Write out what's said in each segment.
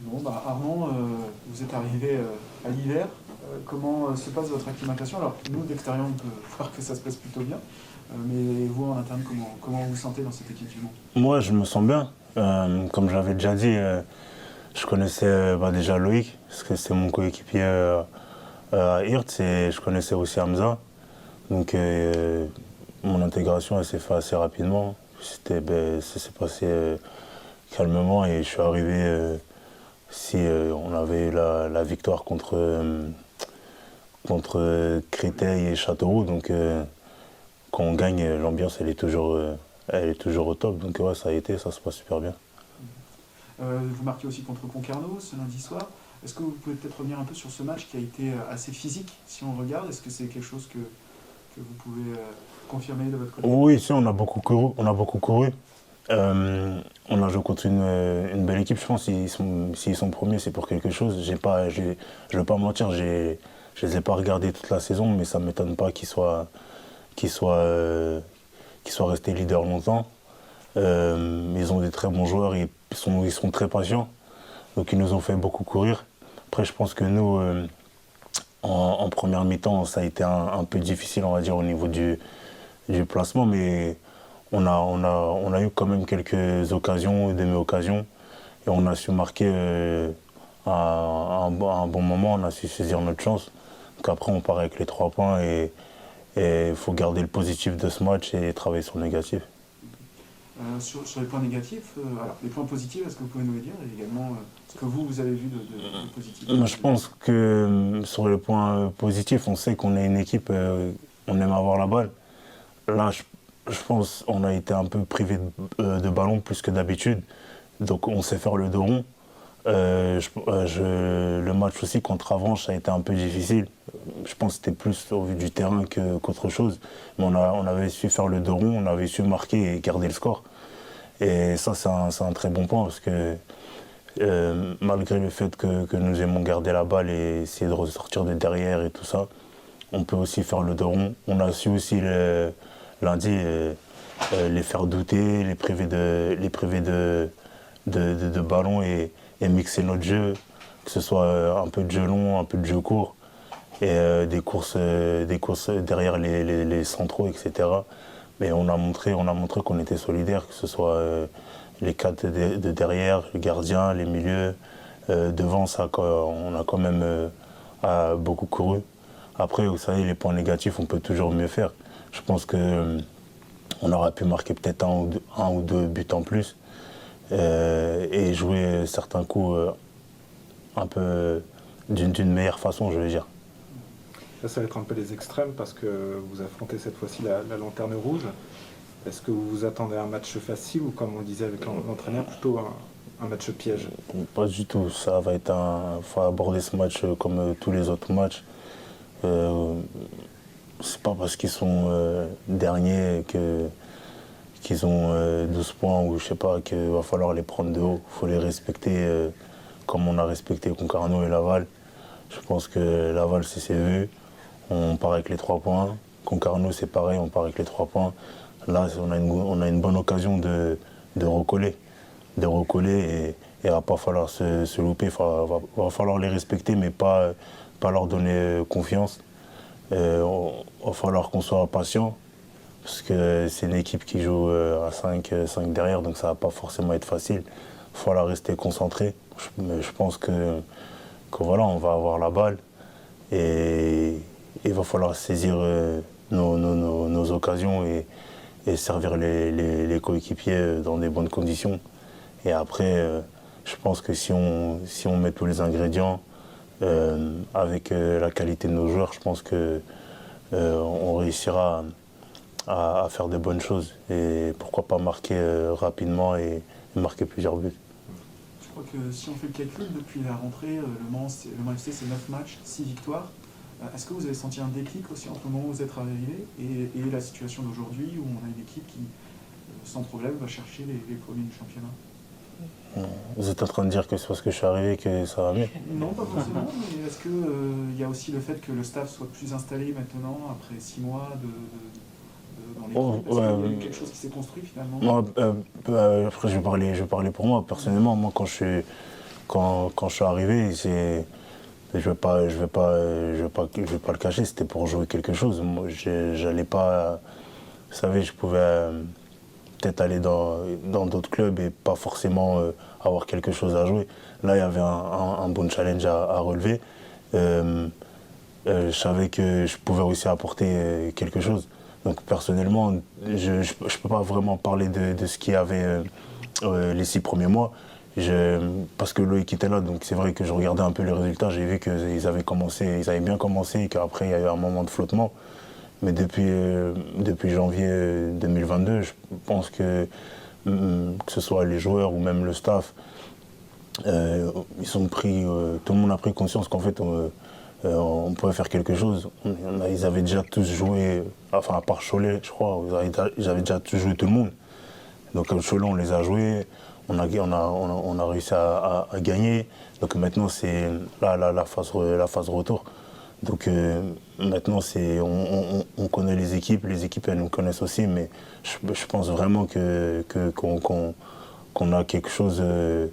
Bon, Armand, vous êtes arrivé à l'hiver. Comment se passe votre acclimatation? Alors, nous, d'extérieur, on peut voir que ça se passe plutôt bien. Mais vous, en interne, comment vous vous sentez dans cette équipe du monde? Moi, je me sens bien. Comme je l'avais déjà dit, je connaissais déjà Loïc, parce que c'est mon coéquipier à Hirtz, et je connaissais aussi Hamza. Donc, mon intégration, elle s'est faite assez rapidement. Ça s'est passé calmement, et je suis arrivé, si on avait eu la victoire contre Créteil et Châteauroux. Donc, quand on gagne, l'ambiance, elle est toujours au top. Donc, ouais, ça a été, ça se passe super bien. Vous marquez aussi contre Concarneau ce lundi soir. Est-ce que vous pouvez peut-être revenir un peu sur ce match qui a été assez physique, si on regarde? Est-ce que c'est quelque chose que vous pouvez confirmer de votre côté? Oui, ici, on a beaucoup couru. On a beaucoup couru. On a joué contre une belle équipe, je pense. S'ils sont premiers, c'est pour quelque chose. Je ne vais pas mentir, je ne les ai pas regardés toute la saison, mais ça ne m'étonne pas qu'ils soient, qu'ils soient restés leaders longtemps. Ils ont des très bons joueurs, et ils sont très patients. Donc ils nous ont fait beaucoup courir. Après, je pense que nous, en première mi-temps, ça a été un peu difficile, on va dire, au niveau du placement, mais on a eu quand même quelques occasions, demi-occasions, et on a su marquer à un bon moment, on a su saisir notre chance. Donc après, on part avec les 3 points, et il faut garder le positif de ce match et travailler sur le négatif. Sur les points négatifs, alors les points positifs, est-ce que vous pouvez nous les dire? Et également, ce que vous avez vu de positif? Moi, je pense que sur le point positif, on sait qu'on est une équipe, on aime avoir la balle. Là, je pense qu'on a été un peu privé de ballon plus que d'habitude. Donc on sait faire le dos rond. Le match aussi contre Avranches, ça a été un peu difficile. Je pense que c'était plus au vu du terrain qu'autre chose. Mais on avait su faire le dos rond, on avait su marquer et garder le score. Et ça, c'est un très bon point, parce que malgré le fait que nous aimons garder la balle et essayer de ressortir de derrière et tout ça, on peut aussi faire le dos rond. On a su aussi lundi les faire douter, les priver de ballon, et mixer notre jeu, que ce soit un peu de jeu long, un peu de jeu court, et des courses derrière les centraux, etc. Mais on a montré qu'on était solidaires, que ce soit les quatre de derrière, les gardiens, les milieux. Devant, on a quand même beaucoup couru. Après, vous savez, les points négatifs, on peut toujours mieux faire. Je pense que on aurait pu marquer peut-être un ou deux buts en plus, et jouer certains coups un peu d'une meilleure façon, je veux dire. Là, ça va être un peu les extrêmes, parce que vous affrontez cette fois-ci la lanterne rouge. Est-ce que vous vous attendez à un match facile, ou, comme on disait avec l'entraîneur, plutôt un match piège? Pas du tout. Faut aborder ce match comme tous les autres matchs. C'est pas parce qu'ils sont derniers qu'ils ont 12 points, ou je sais pas, qu'il va falloir les prendre de haut. Il faut les respecter comme on a respecté Concarneau et Laval. Je pense que Laval, c'est vu. On part avec les 3 points. Concarneau, c'est pareil, on part avec les 3 points. Là, on a une bonne occasion de recoller. Et il va pas falloir se louper. Va falloir les respecter, mais pas leur donner confiance. Il va falloir qu'on soit patient, parce que c'est une équipe qui joue à 5 derrière, donc ça va pas forcément être facile. Il va falloir rester concentré. Je pense que voilà, on va avoir la balle, et il va falloir saisir nos occasions, et servir les coéquipiers dans des bonnes conditions. Et après, je pense que si on met tous les ingrédients, avec la qualité de nos joueurs, je pense que on réussira à faire de bonnes choses. Et pourquoi pas marquer rapidement, et marquer plusieurs buts. Je crois que si on fait le calcul, depuis la rentrée, le Mans FC, c'est 9 matchs, 6 victoires. Est-ce que vous avez senti un déclic aussi entre le moment où vous êtes arrivé et la situation d'aujourd'hui, où on a une équipe qui, sans problème, va chercher les premiers du championnat? Vous êtes en train de dire que c'est parce que je suis arrivé que ça va mieux? Non, pas forcément, mais est-ce qu'il y a aussi le fait que le staff soit plus installé maintenant, après 6 mois dans l'équipe? Est-ce qu'il y a eu quelque chose qui s'est construit finalement? Moi, après, je vais parler pour moi. Personnellement, moi, quand quand je suis arrivé, je vais pas le cacher, c'était pour jouer quelque chose. Moi, j'allais pas, vous savez, je pouvais peut-être aller dans d'autres clubs et pas forcément avoir quelque chose à jouer. Là, il y avait un bon challenge à relever. Je savais que je pouvais aussi apporter quelque chose. Donc personnellement, je ne peux pas vraiment parler de ce qu'il y avait les 6 premiers mois. Parce que Loïc était là, donc c'est vrai que je regardais un peu les résultats, j'ai vu qu'ils avaient bien commencé et qu'après il y a eu un moment de flottement. Mais depuis janvier 2022, je pense que ce soit les joueurs ou même le staff, tout le monde a pris conscience qu'en fait on pouvait faire quelque chose. Ils avaient déjà tous joué, enfin à part Cholet, je crois, ils avaient déjà tous joué tout le monde. Donc Cholet, on les a joués, on a réussi à gagner. Donc maintenant c'est la phase retour. Donc maintenant on connaît les équipes elles nous connaissent aussi, mais je pense vraiment qu'on a quelque chose de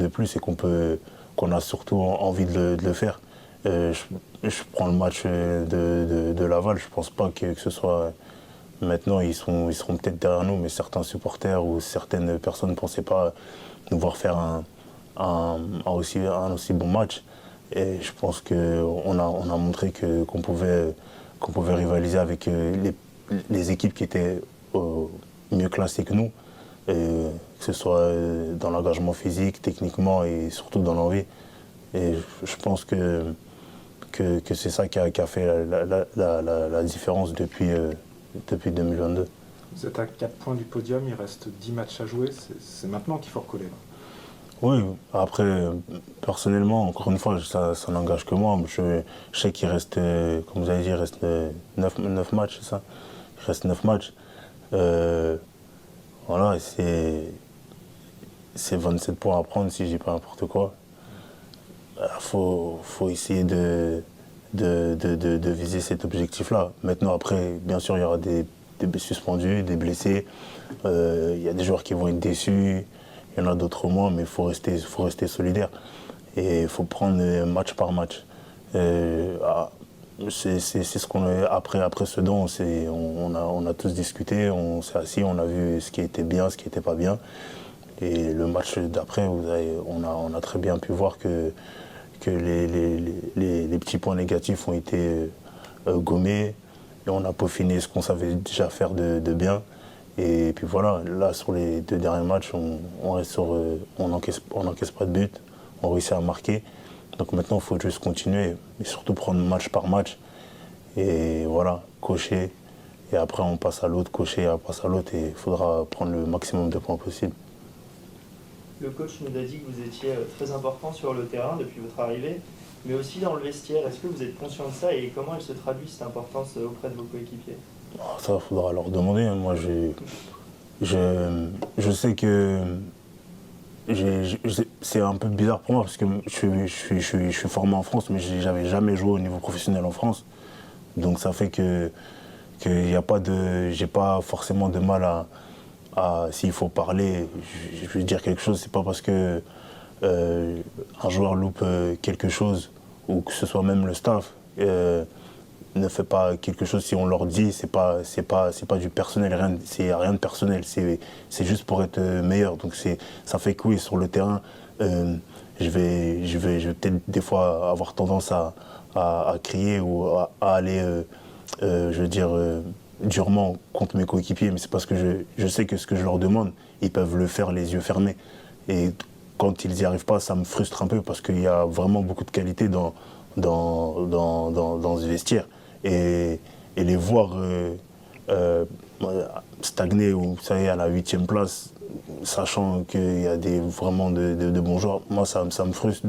plus et qu'on a surtout envie de le faire. Je prends le match de Laval, je pense pas que ce soit. Maintenant, ils seront peut-être derrière nous, mais certains supporters ou certaines personnes ne pensaient pas nous voir faire un aussi bon match. Et je pense qu'on a montré qu'on pouvait rivaliser avec les équipes qui étaient mieux classées que nous, que ce soit dans l'engagement physique, techniquement et surtout dans l'envie. Et je pense que c'est ça qui a fait la différence depuis 2022. Vous êtes à 4 points du podium, il reste 10 matchs à jouer, c'est maintenant qu'il faut recoller. Là. Oui, après, personnellement, encore une fois, ça n'engage que moi. Je sais qu'il reste, comme vous avez dit, il reste 9 matchs, c'est ça? Il reste 9 matchs. Voilà, c'est 27 points à prendre si je dis pas n'importe quoi. Faut essayer de viser cet objectif-là. Maintenant, après, bien sûr, il y aura des suspendus, des blessés. Il y a des joueurs qui vont être déçus. Il y en a d'autres moins, mais il faut rester solidaire. Et il faut prendre match par match. C'est ce qu'on a après Sedan, on a tous discuté, on s'est assis, on a vu ce qui était bien, ce qui n'était pas bien. Et le match d'après, on a très bien pu voir que les petits points négatifs ont été gommés. Et on a peaufiné ce qu'on savait déjà faire de bien. Et puis voilà, là sur les 2 derniers matchs, on n'encaisse pas de but, on réussit à marquer. Donc maintenant, il faut juste continuer, mais surtout prendre match par match. Et voilà, cocher. Et après, on passe à l'autre, cocher, on passe à l'autre. Et il faudra prendre le maximum de points possible. Le coach nous a dit que vous étiez très important sur le terrain depuis votre arrivée, mais aussi dans le vestiaire. Est-ce que vous êtes conscient de ça et comment elle se traduit cette importance auprès de vos coéquipiers? Ça, il faudra leur demander. Moi, je sais que c'est un peu bizarre pour moi parce que je suis formé en France, mais j'avais jamais joué au niveau professionnel en France. Donc ça fait que j'ai pas forcément de mal à s'il faut parler, je veux dire quelque chose. C'est pas parce que un joueur loupe quelque chose ou que ce soit même le staff. Ne fait pas quelque chose, si on leur dit, c'est pas du personnel, c'est rien de personnel, c'est juste pour être meilleur. Donc ça fait que oui, sur le terrain, je vais peut-être des fois avoir tendance à crier ou à aller, je veux dire, durement contre mes coéquipiers, mais c'est parce que je sais que ce que je leur demande, ils peuvent le faire les yeux fermés. Et quand ils n'y arrivent pas, ça me frustre un peu parce qu'il y a vraiment beaucoup de qualité dans ce vestiaire. Et les voir stagner ou ça y est à la 8e place, sachant qu'il y a vraiment de bons joueurs, moi ça me frustre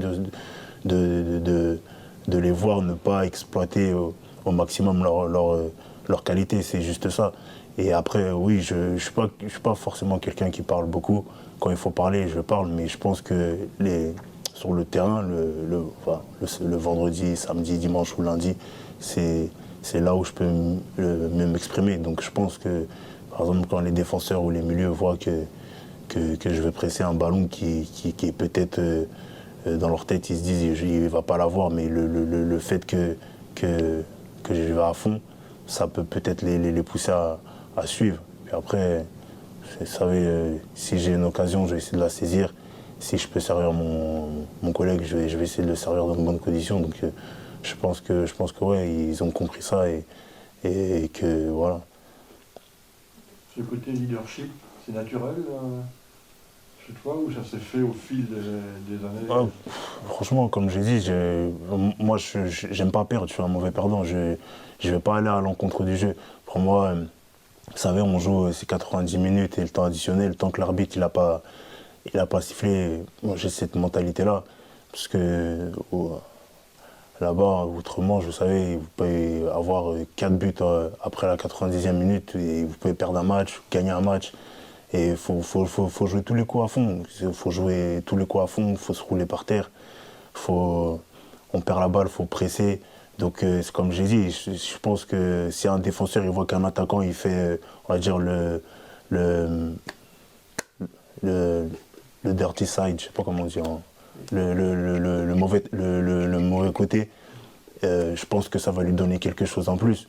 de les voir ne pas exploiter au maximum leur qualité, c'est juste ça. Et après, oui, je ne suis pas forcément quelqu'un qui parle beaucoup. Quand il faut parler, je parle, mais je pense que sur le terrain, le vendredi, samedi, dimanche ou lundi, c'est là où je peux mieux m'exprimer. Donc je pense que, par exemple, quand les défenseurs ou les milieux voient que que je vais presser un ballon qui est peut-être dans leur tête, ils se disent il ne va pas l'avoir, mais le fait que je vais à fond, ça peut peut-être les pousser à suivre. Puis après, vous savez, si j'ai une occasion, je vais essayer de la saisir. Si je peux servir mon collègue, je vais essayer de le servir dans de bonnes conditions. Donc je pense que ouais, ils ont compris ça et que voilà. Ce côté leadership, c'est naturel chez toi ou ça s'est fait au fil des années? Franchement, comme j'ai dit, moi, j'aime pas perdre, je suis un mauvais perdant. Je vais pas aller à l'encontre du jeu. Pour moi, vous savez, on joue ces 90 minutes et le temps additionnel, le temps que l'arbitre il a pas sifflé. Moi, j'ai cette mentalité-là. Parce que là-bas, autrement, je savais, vous pouvez avoir 4 buts après la 90e minute et vous pouvez perdre un match, gagner un match. Et il faut jouer tous les coups à fond. Il faut jouer tous les coups à fond, il faut se rouler par terre. On perd la balle, il faut presser. Donc, c'est comme j'ai dit, je pense que si un défenseur il voit qu'un attaquant il fait, on va dire, le dirty side, je sais pas comment dire, hein, le mauvais côté, je pense que ça va lui donner quelque chose en plus.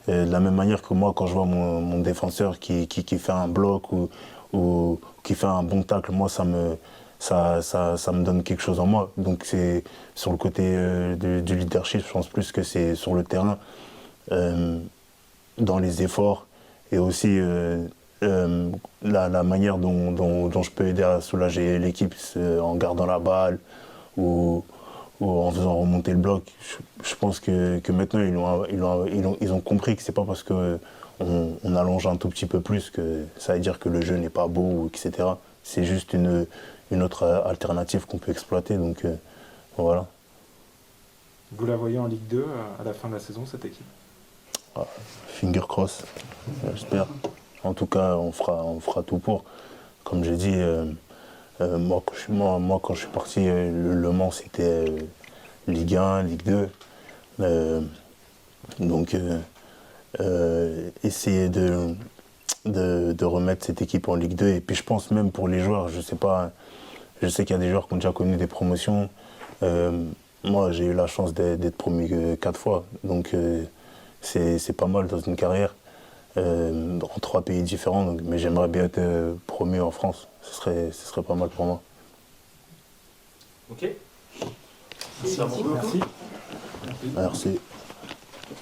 De la même manière que moi, quand je vois mon défenseur qui fait un bloc ou qui fait un bon tacle, moi, ça me donne quelque chose en moi. Donc, c'est sur le côté du leadership, je pense plus que c'est sur le terrain, dans les efforts et aussi la manière dont je peux aider à soulager l'équipe en gardant la balle ou en faisant remonter le bloc. Je pense que maintenant, ils ont compris que c'est pas parce qu'on allonge un tout petit peu plus que ça veut dire que le jeu n'est pas beau, etc. C'est juste une autre alternative qu'on peut exploiter. Donc voilà. Vous la voyez en Ligue 2 à la fin de la saison, cette équipe? Finger cross, j'espère. En tout cas, on fera tout pour. Comme j'ai dit, moi, quand je suis parti, Le Mans, c'était Ligue 1, Ligue 2. Donc, essayer de remettre cette équipe en Ligue 2. Et puis, je pense même pour les joueurs, je sais qu'il y a des joueurs qui ont déjà connu des promotions. Moi, j'ai eu la chance d'être promu 4 fois. Donc, c'est pas mal dans une carrière. En 3 pays différents, mais j'aimerais bien être promu en France. Ce serait pas mal pour moi. Ok. Merci. Merci.